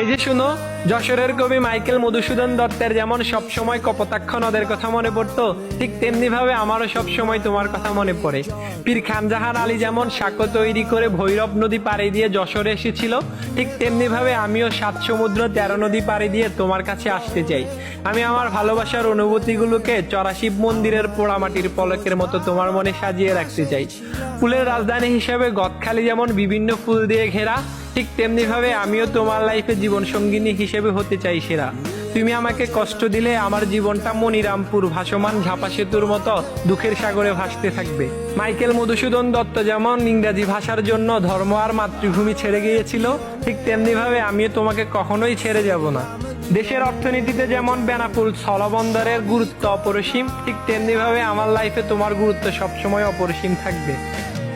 এই যে শুনো, যশোরের কবি মাইকেল মধুসূদন দত্তের যেমন সবসময় কপোতাক্ষ নদের কথা মনে পড়তো, ঠিক তেমনি ভাবে আমারও সবসময় তোমার কথা মনে পড়ে। পীর খানজাহান আলী যেমন সাঁকো তৈরি করে ভৈরব নদী পাড়ি দিয়ে যশোরে এসেছিল, ঠিক তেমনি ভাবে আমিও 7 সমুদ্র 13 নদী পাড়ি দিয়ে তোমার কাছে আসতে চাই। আমি আমার ভালোবাসার অনুভূতিগুলোকে চরাশিব মন্দিরের পোড়ামাটির পলকের মতো তোমার মনে সাজিয়ে রাখতে চাই। ফুলের রাজধানী হিসেবে গদখালি যেমন বিভিন্ন ফুল দিয়ে ঘেরা, ঠিক তেমনি ভাবে আমিও তোমার লাইফে জীবন সঙ্গিনী হিসেবে হতে চাই সেরা। তুমি আমাকে কষ্ট দিলে আমার জীবনটা মনিরামপুর ভাসমান ঝাপা সেতুর মতো দুঃখের সাগরে ভাসতে থাকবে। মাইকেল মধুসূদন দত্ত যেমন ইংরাজি ভাষার জন্য ধর্ম আর মাতৃভূমি ছেড়ে গিয়েছিল, ঠিক তেমনি ভাবে আমিও তোমাকে কখনোই ছেড়ে যাব না। দেশের অর্থনীতিতে যেমন বেনাপুল স্থলবন্দরের গুরুত্ব অপরিসীম, ঠিক তেমনি ভাবে আমার লাইফে তোমার গুরুত্ব সবসময় অপরিসীম থাকবে।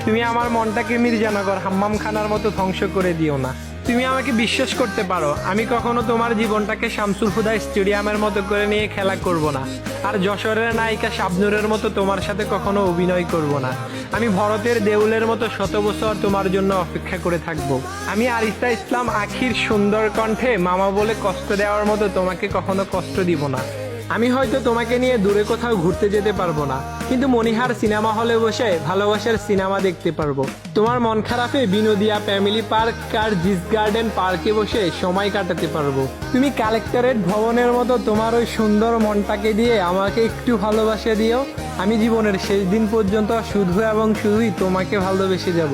তুমি আমার মনটাকে মির্জানগর হাম্মাম খানার মতো ধ্বংস করে দিও না। তুমি আমাকে বিশ্বাস করতে পারো, আমি কখনো তোমার জীবনটাকে শামসুল হুদা স্টেডিয়ামের মতো করে নিয়ে খেলা করব না। আর যশোরের নায়িকা শাবনূরের মতো তোমার সাথে কখনো অভিনয় করব না। আমি ভরতের দেউলের মতো 100 বছর তোমার জন্য অপেক্ষা করে থাকব। আমি আরিফা ইসলাম আখির সুন্দর কণ্ঠে মামা বলে কষ্ট দেওয়ার মতো তোমাকে কখনো কষ্ট দিব না। আমি হয়তো তোমাকে নিয়ে দূরে কোথাও ঘুরতে যেতে পারবো না, কিন্তু মনিহার সিনেমা হলে বসে ভালোবাসার সিনেমা দেখতে পারবো। তোমার মন খারাপে বিনোদিয়া ফ্যামিলি পার্ক আর জিস গার্ডেন পার্কে বসে সময় কাটাতে পারবো। তুমি কালেক্টরেট ভবনের মতো তোমার ওই সুন্দর মনটাকে দিয়ে আমাকে একটু ভালোবাসা দিও। আমি জীবনের শেষ দিন পর্যন্ত শুধু এবং শুধুই তোমাকে ভালোবেসে যাব।